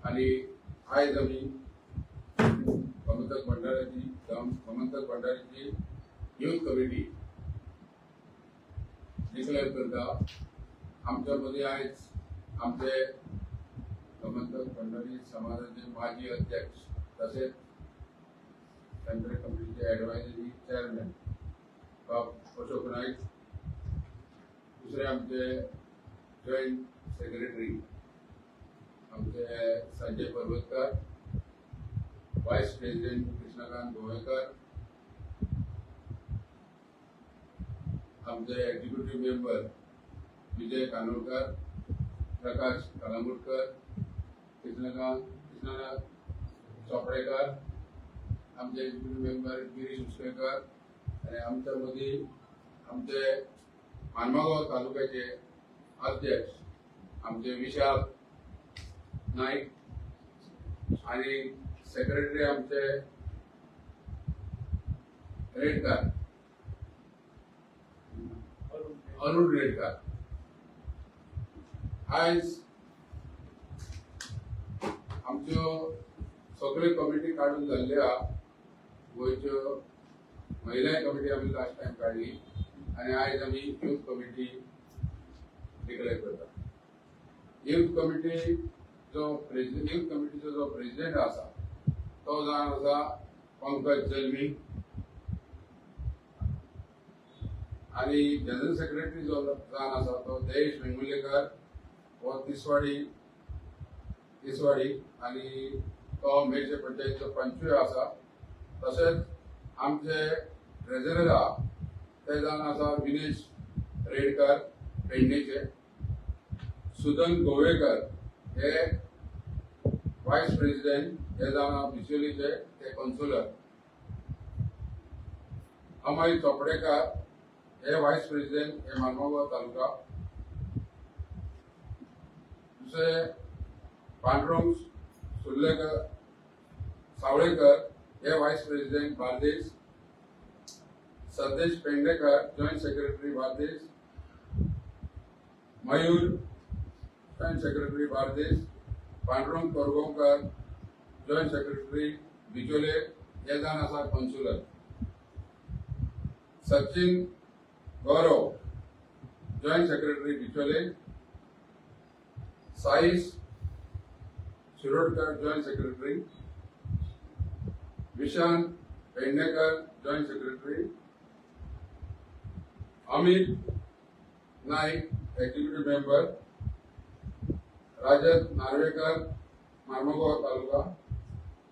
आणि आयज आमी गोमंतक भंडारीची यूथ कमिटी डिक्लेअर करता। आमच्या मदीं आयज आमचे गोमंतक भंडारी समाजाचे माजी अध्यक्ष तसेच सेंट्रल कमिटीचे एडवायझरी चेअरमॅन अशोक नाईक, दुसरे आमचे जॉइंट सेक्रेटरी आमचे संजय पर्वतकर, वाइस प्रेसिडेंट कृष्णकांत गोवेकर, आमचे एक्झिक्युटिव्ह मेंबर विजय कानोडकर, प्रकाश कलामुटकर, कृष्णनाथ चोपडेकर, आमचे एक्झिक्युटिव्ह मेंबर गिरीश उसळेकर आणि आमच्या मदीं आमचे मानगांव तालुक्याचे अध्यक्ष आमचे विशाल नाईक आणि सेक्रेटरी आमचे रेडकर अरुण रेडकर। आयज आमच्यो सगळ्यो कमिटी काढून जाल्ल्या गोंयच्यो महिला कमिटी आमी लास्ट टाइम काढली आणि आयज आमी यूथ कमिटी डिक्लेअर करता। यूथ कमिटीचो प्रेसिडेंट आसा तो जावन आसा पंकज जल्मी आणि जनरल सेक्रेटरी जो जावन आसा तो जयेश वेंगुर्लेकर वो तिसवाडी आणि तो मेरचे पंचायतीचो पंचूय आसा। तसेच आमचे ट्रेझरर आहा ते जावन आसा विनेश रेडकर पेडणेचे, सुदन गोवेकर हे वाइस प्रेसिडेंट हे जावन बिचोलीचे ते कौन्सिलर, अमय चोपडेकर हे वाइस प्रेसिडेंट हे मानगांव तालुका, दुसरे पांडुरंग सावळेकर हे vice president Bardez, Sadesh Pendekar joint secretary Bardez, Mayur joint secretary Bardez, Pandurang Korgaonkar joint secretary Bicholim हे जावन आसा councillor, Sachin Gaurav joint secretary Bicholim, Saish Shirodkar joint secretary, Vishant Pednekar joint secretary, Amit Naik executive member, Rajat Narvekar Marmagao taluka,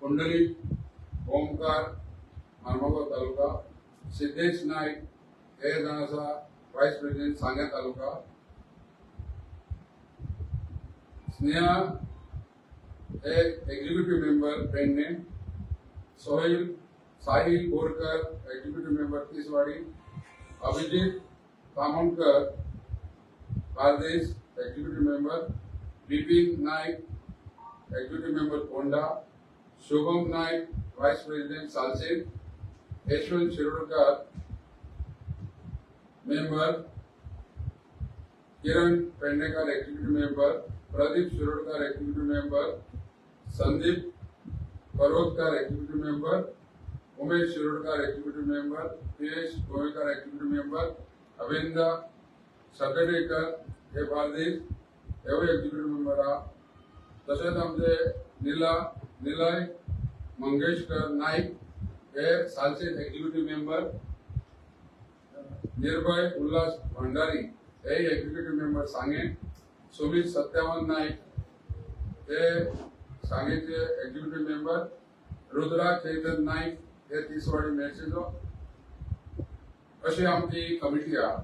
Pundalik Omkar Marmagao taluka, Siddhesh Naik हे जावन आसा वाइस प्रेसिडेंट सांगे तालुका, स्नेहा हे executive member Pernem, Sahil Borkar executive member Tiswadi, Abhijit कामोणकर Bardez executive member, Bipin Naik executive member Ponda, Shubham Naik vice president Salcete, Yashwant Shirodkar member, Kiran Pednekar executive member, Pradeep Shirodkar executive member, Sandeep Parvatkar executive member, Umesh Shirodkar executive member, Piyesh Govekar executive member, Abhinda Sagdekar हे बार्देस हे executive member आहा। तसेच आमचे निलय मंगेशकर नाईक हे सालसेत एक्झिक्युटिव्ह मेंबर, निर्भय उल्हास भंडारी हे एक्झिक्युटिव्ह मेंबर सांगे, सुमित सत्यावन नाईक हे सांगेचे एक्झिक्युटिव्ह मेंबर, रुद्रा चैतन नाईक हे तिसवाडी मेरचेचो। अशी आमची कमिटी आहा।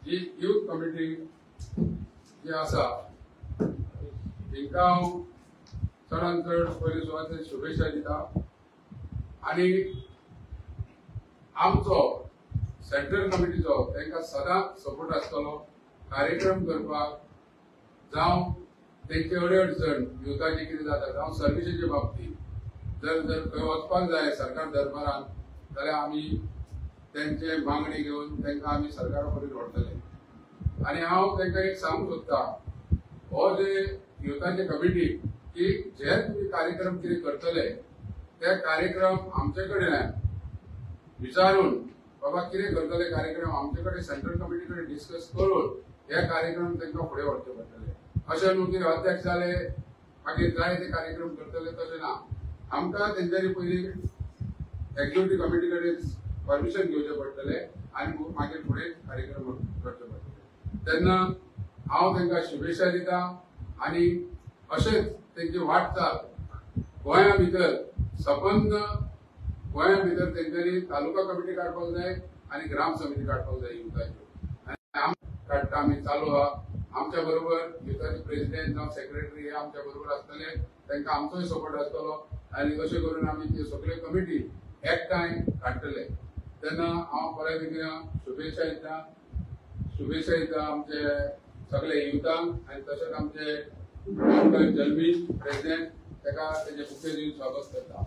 जी यूथ कमिटी जी आसा तिका हांव चडांत चड पयली सुवातेर शुभेच्छा दिता आणि आमचो सेंट्रल कमिटीचो तांकां सदांच सपोर्ट आसतलो कार्यक्रम करपाक, जावं तेंचे अडचण युथाची कितें जाता जावं सर्विसेच्या बाबतींत जर खंय वचपाक जाय सरकार दरबारान जाल्यार आमी तेंचे मागणी घेवन तांकां आमी सरकारा कडेन व्हरतले। आणि हांव तांकां एक सांगूंक सोदतां, हो जे युथाची कमिटी की जे तुम्ही कार्यक्रम कितें करतले ते कार्यक्रम आमचे कडेन विचारून बाबा कितें करतले कार्यक्रम आमचे कडेन सेंट्रल कमिटी कडेन डिस्कस करून हे कार्यक्रम तांकां फुडें व्हरचे पडटले. अशें न्हू की अध्यक्ष जाले मागीर जाय ते कार्यक्रम करतले तशें ना. आमकां तेंच्यांनी पयलीं एक्झिक्युटिव्ह कमिटी कडेन परमिशन घेवचें पडटलें आनी मागीर फुडें कार्यक्रम करचे पडटले. तेन्ना हांव तांकां शुभेच्छा दिता आनी अशेंच तेंची वाटचाल गोंया भितर सबंद गोंया भितर तेंच्यांनी तालुका कमिटी काडपाक जाय आनी ग्राम समिती काडपाक जाय युथाच्यो आनी काडटा आमी चालू आहा. आमच्या बरोबर युथाचे प्रेसिडेंट जावं सेक्रेटरी हे आमच्या बरोबर आसतले तांकां आमचोय सपोर्ट आसतलो आनी अशें करून आमी ती सगळ्यो कमिटी एकठांय काडटले. तेन्ना हांव बऱ्यापैकी शुभेच्छा दिता आमचे सगळे युथांक आनी तशेंच आमचे जल्मी प्रेसिडेंट ताका तेजे बुके दिवन स्वागत करता.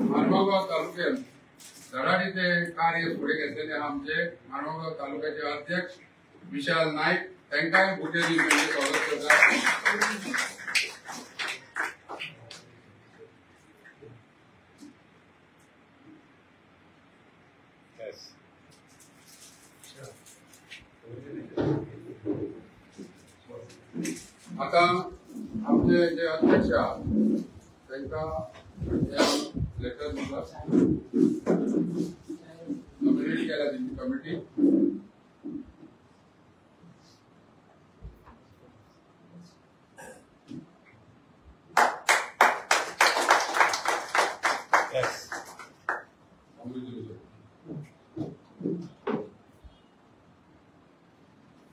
मानगाव तालुक्यात धडाडीचे कार्य फुडें घेतलेले आमचे मानगाव तालुक्याचे अध्यक्ष विशाल नाईक तांकांय बुके दिवन स्वागत करता. आता आमचे जे अध्यक्ष आहात तांकां लेटर नॉमिनेट केला त्यांची कमिटी.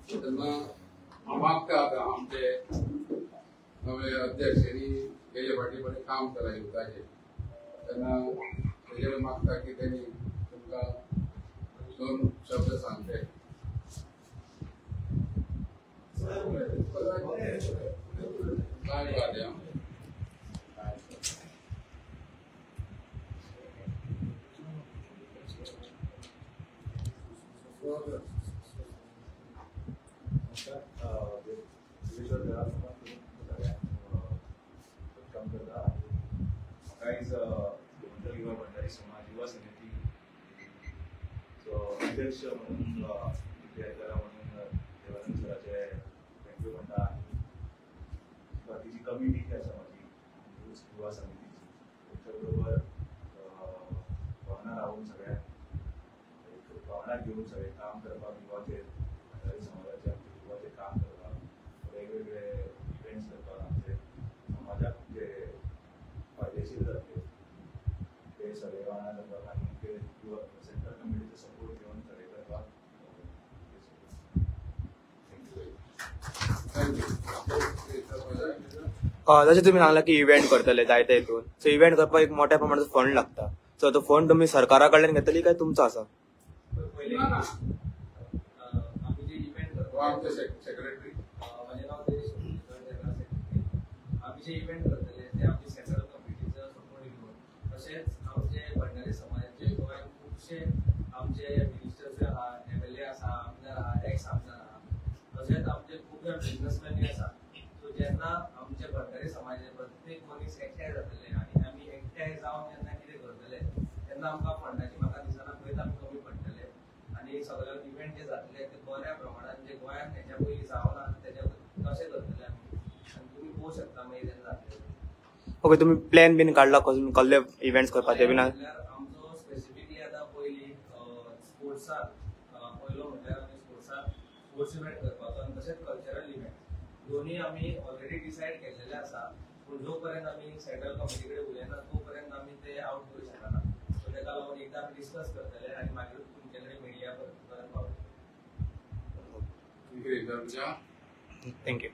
त्यांना मागता आता आमचे नवे अध्यक्ष यांनी गेल्या फाटी बरें काम केलां युथाचेर. तेन्ना तेजे मागता की त्यांनी तुमकां दोन शब्द सांगते. समाज युवा समिती अध्यक्ष म्हणून विद्यार्थ्याला म्हणून देवानंद सराचे थँक्यू म्हणटा. बाकीची कमिटी जी आसा माझी युवा समितीची तेच्या बरोबर भावना रावून सगळ्यांक भावना घेऊन सगळे काम करपाक युवाचेर भंडारी समाजाचे आमचे युवाचे काम करपाक वेगवेगळे इव्हेंट्स करपाक आमचे समाजाक जे फायदेशीर जातले ते सगळे वाहना करपाक आनी ते सेंट्रल कमिटीचो सपोर्ट घेवन सगळे करपाक. जशें तुमी सांगला की इव्हेंट करतले जायते हितून सो इव्हेंट करपाक एक मोठ्या प्रमाणात फंड लागता. सो तो फंड तुम्ही सरकारा कडल्यान घेतली काय तुमचो आसा? सेक्रेटरी माझे नाव आम्ही जे इव्हेंट करतले ते आमचे सेंट्रल कमिटीचं सपोर्ट घेऊन तसेच आमचे भंडारी समाजाचे गोंयांत खुबशे आमचे मिनिस्टर्स आहा, MLA आसा, आमदार आहा, एक्स आमदार आहा, तसेच आमचे खूब जाण बिझनेसमॅन आसा. सो जेन्ना आमचे भंडारी समाजाचे प्रत्येक मनीस एकठांय जातले आनी आमी एकठांय जावन जेन्ना कितें करतले तेन्ना आमकां फंडाची म्हाका दिसना खंयच आमी कमी पडटले आनी सगळे इव्हेंट जे जातले ते बऱ्या प्रमाणात जे गोंयांत हेच्या पयलीं जावना तेच्या तशें करतले आमी आनी तुमी पळोवंक शकता मागीर जेन्ना जातले. ओके, तुम्ही प्लॅन बीन काढला कसले इव्हेंट्स करपाचे बीन? आमचो स्पेसिफिकली आतां पयलीं स्पोर्ट्साक पयलो म्हटल्यार आमी स्पोर्ट्साक स्पोर्ट्स इव्हेंट करपाचो आनी तशेंच कल्चरल इव्हेंट दोन्ही आमी ऑलरेडी डिसायड केल्लेले आसा. पूण जो पर्यंत आमी सेंट्रल कमिटी कडेन उलयना तो पर्यंत आमी ते आउट करूं शकना. सो तेका लागून एकदा ते आमी डिस्कस करतले आनी मागीर तुमचे कडेन मिडिया पर्यंत पावतले. कितें विचारच्या थँक्यू.